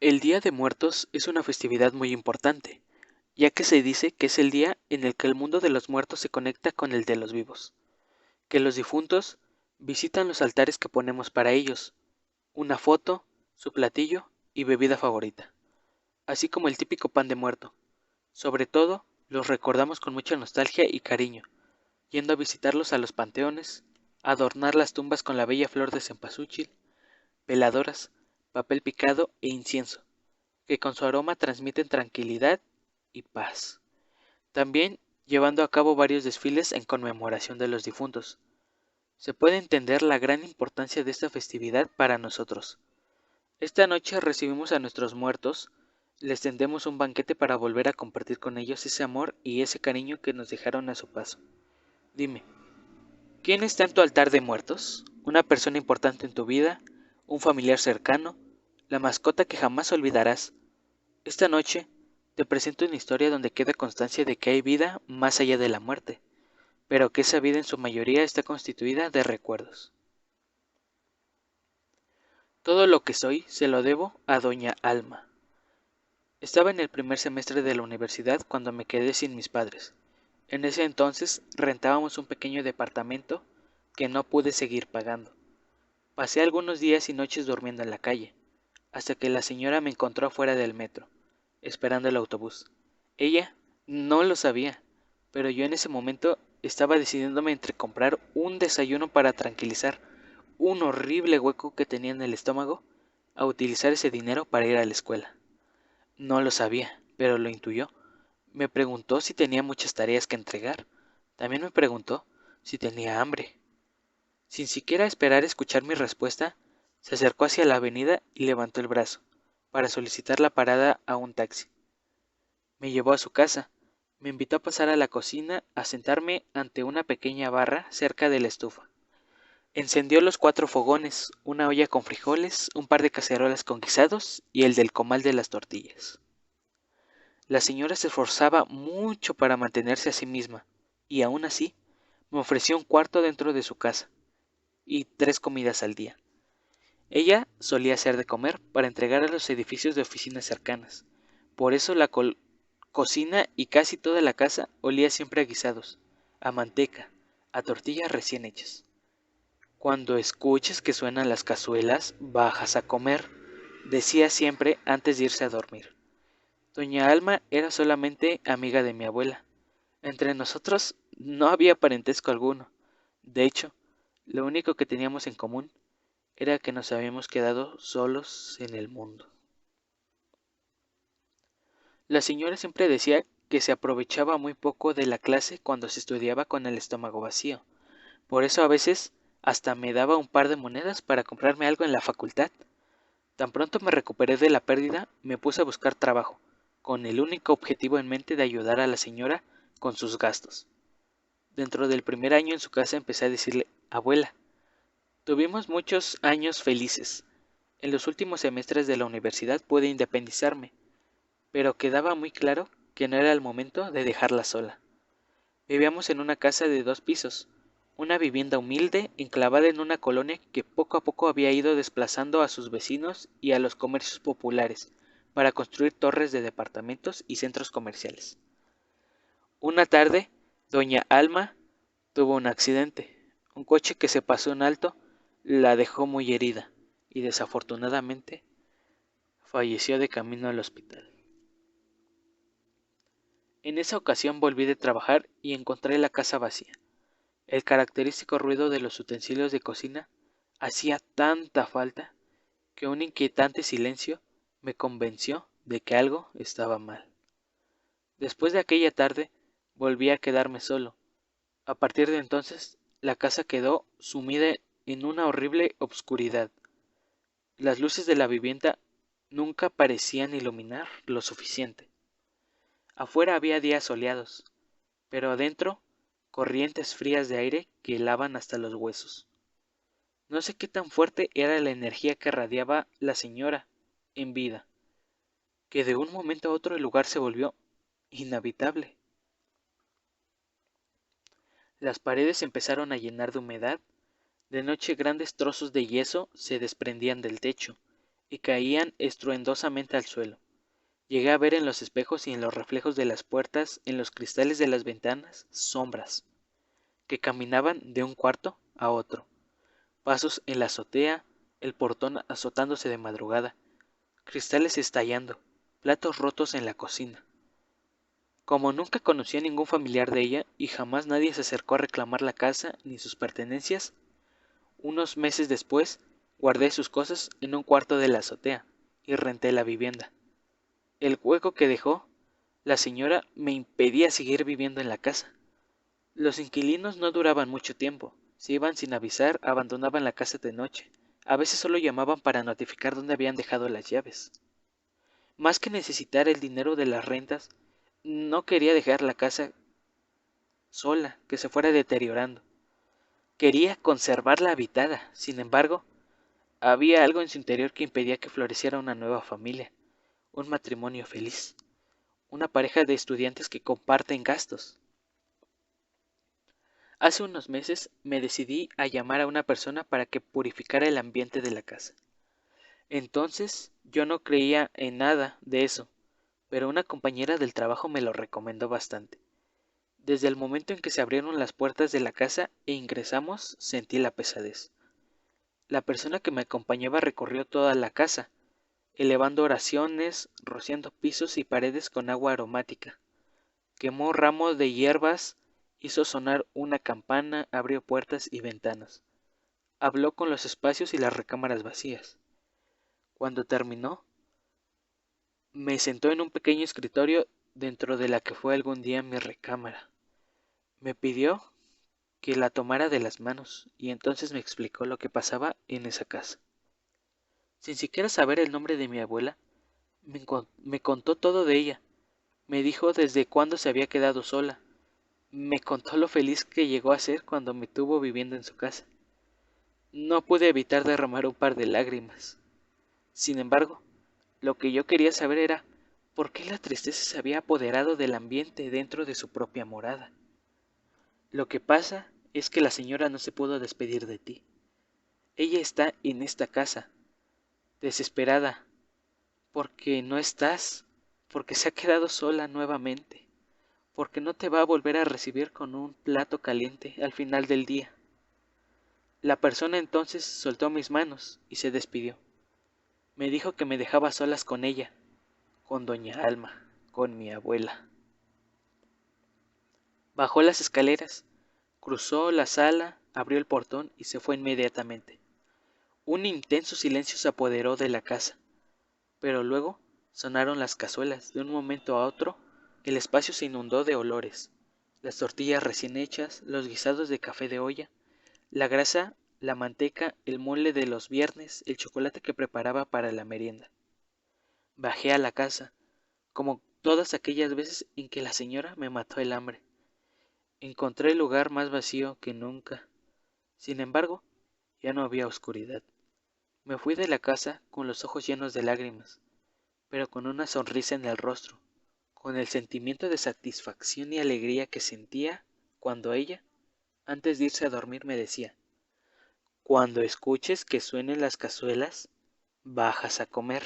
El Día de Muertos es una festividad muy importante, ya que se dice que es el día en el que el mundo de los muertos se conecta con el de los vivos, que los difuntos visitan los altares que ponemos para ellos, una foto, su platillo y bebida favorita, así como el típico pan de muerto. Sobre todo, los recordamos con mucha nostalgia y cariño, yendo a visitarlos a los panteones, adornar las tumbas con la bella flor de cempasúchil, veladoras, papel picado e incienso, que con su aroma transmiten tranquilidad y paz. También llevando a cabo varios desfiles en conmemoración de los difuntos. Se puede entender la gran importancia de esta festividad para nosotros. Esta noche recibimos a nuestros muertos, les tendemos un banquete para volver a compartir con ellos ese amor y ese cariño que nos dejaron a su paso. Dime, ¿quién está en tu altar de muertos? ¿Una persona importante en tu vida? ¿Un familiar cercano? ¿La mascota que jamás olvidarás? Esta noche te presento una historia donde queda constancia de que hay vida más allá de la muerte, pero que esa vida en su mayoría está constituida de recuerdos. Todo lo que soy se lo debo a doña Alma. Estaba en el primer semestre de la universidad cuando me quedé sin mis padres. En ese entonces rentábamos un pequeño departamento que no pude seguir pagando. Pasé algunos días y noches durmiendo en la calle, hasta que la señora me encontró afuera del metro, esperando el autobús. Ella no lo sabía, pero yo en ese momento estaba decidiéndome entre comprar un desayuno para tranquilizar un horrible hueco que tenía en el estómago, a utilizar ese dinero para ir a la escuela. No lo sabía, pero lo intuyó. Me preguntó si tenía muchas tareas que entregar. También me preguntó si tenía hambre. Sin siquiera esperar escuchar mi respuesta, se acercó hacia la avenida y levantó el brazo, para solicitar la parada a un taxi. Me llevó a su casa, me invitó a pasar a la cocina a sentarme ante una pequeña barra cerca de la estufa. Encendió los 4 fogones, una olla con frijoles, un par de cacerolas con guisados y el del comal de las tortillas. La señora se esforzaba mucho para mantenerse a sí misma, y aún así me ofreció un cuarto dentro de su casa, y 3 comidas al día. Ella solía hacer de comer para entregar a los edificios de oficinas cercanas. Por eso la cocina y casi toda la casa olía siempre a guisados, a manteca, a tortillas recién hechas. Cuando escuches que suenan las cazuelas, bajas a comer, decía siempre antes de irse a dormir. Doña Alma era solamente amiga de mi abuela. Entre nosotros no había parentesco alguno. De hecho, lo único que teníamos en común era que nos habíamos quedado solos en el mundo. La señora siempre decía que se aprovechaba muy poco de la clase cuando se estudiaba con el estómago vacío. Por eso a veces hasta me daba un par de monedas para comprarme algo en la facultad. Tan pronto me recuperé de la pérdida, me puse a buscar trabajo, con el único objetivo en mente de ayudar a la señora con sus gastos. Dentro del primer año en su casa empecé a decirle, abuela, tuvimos muchos años felices. En los últimos semestres de la universidad pude independizarme, pero quedaba muy claro que no era el momento de dejarla sola. Vivíamos en una casa de 2 pisos, una vivienda humilde enclavada en una colonia que poco a poco había ido desplazando a sus vecinos y a los comercios populares para construir torres de departamentos y centros comerciales. Una tarde, doña Alma tuvo un accidente. Un coche que se pasó en alto la dejó muy herida y desafortunadamente falleció de camino al hospital. En esa ocasión volví de trabajar y encontré la casa vacía. El característico ruido de los utensilios de cocina hacía tanta falta que un inquietante silencio me convenció de que algo estaba mal. Después de aquella tarde volví a quedarme solo. A partir de entonces, la casa quedó sumida en una horrible obscuridad. Las luces de la vivienda nunca parecían iluminar lo suficiente. Afuera había días soleados, pero adentro corrientes frías de aire que helaban hasta los huesos. No sé qué tan fuerte era la energía que radiaba la señora en vida, que de un momento a otro el lugar se volvió inhabitable. Las paredes empezaron a llenar de humedad, de noche grandes trozos de yeso se desprendían del techo, y caían estruendosamente al suelo. Llegué a ver en los espejos y en los reflejos de las puertas, en los cristales de las ventanas, sombras que caminaban de un cuarto a otro, pasos en la azotea, el portón azotándose de madrugada, cristales estallando, platos rotos en la cocina. Como nunca conocí a ningún familiar de ella y jamás nadie se acercó a reclamar la casa ni sus pertenencias, unos meses después guardé sus cosas en un cuarto de la azotea y renté la vivienda. El hueco que dejó la señora me impedía seguir viviendo en la casa. Los inquilinos no duraban mucho tiempo. Se iban sin avisar, abandonaban la casa de noche. A veces solo llamaban para notificar dónde habían dejado las llaves. Más que necesitar el dinero de las rentas, no quería dejar la casa sola, que se fuera deteriorando. Quería conservarla habitada. Sin embargo, había algo en su interior que impedía que floreciera una nueva familia, un matrimonio feliz, una pareja de estudiantes que comparten gastos. Hace unos meses me decidí a llamar a una persona para que purificara el ambiente de la casa. Entonces yo no creía en nada de eso, pero una compañera del trabajo me lo recomendó bastante. Desde el momento en que se abrieron las puertas de la casa e ingresamos, sentí la pesadez. La persona que me acompañaba recorrió toda la casa, elevando oraciones, rociando pisos y paredes con agua aromática. Quemó ramos de hierbas, hizo sonar una campana, abrió puertas y ventanas. Habló con los espacios y las recámaras vacías. Cuando terminó, me sentó en un pequeño escritorio dentro de la que fue algún día mi recámara. Me pidió que la tomara de las manos y entonces me explicó lo que pasaba en esa casa. Sin siquiera saber el nombre de mi abuela, me contó todo de ella. Me dijo desde cuándo se había quedado sola. Me contó lo feliz que llegó a ser cuando me tuvo viviendo en su casa. No pude evitar derramar un par de lágrimas. Sin embargo, lo que yo quería saber era por qué la tristeza se había apoderado del ambiente dentro de su propia morada. Lo que pasa es que la señora no se pudo despedir de ti. Ella está en esta casa, desesperada, porque no estás, porque se ha quedado sola nuevamente, porque no te va a volver a recibir con un plato caliente al final del día. La persona entonces soltó mis manos y se despidió. Me dijo que me dejaba a solas con ella, con doña Alma, con mi abuela. Bajó las escaleras, cruzó la sala, abrió el portón y se fue inmediatamente. Un intenso silencio se apoderó de la casa, pero luego sonaron las cazuelas. De un momento a otro, el espacio se inundó de olores. Las tortillas recién hechas, los guisados de café de olla, la grasa, la manteca, el mole de los viernes, el chocolate que preparaba para la merienda. Bajé a la casa, como todas aquellas veces en que la señora me mató el hambre. Encontré el lugar más vacío que nunca. Sin embargo, ya no había oscuridad. Me fui de la casa con los ojos llenos de lágrimas, pero con una sonrisa en el rostro, con el sentimiento de satisfacción y alegría que sentía cuando ella, antes de irse a dormir, me decía: cuando escuches que suenen las cazuelas, bajas a comer.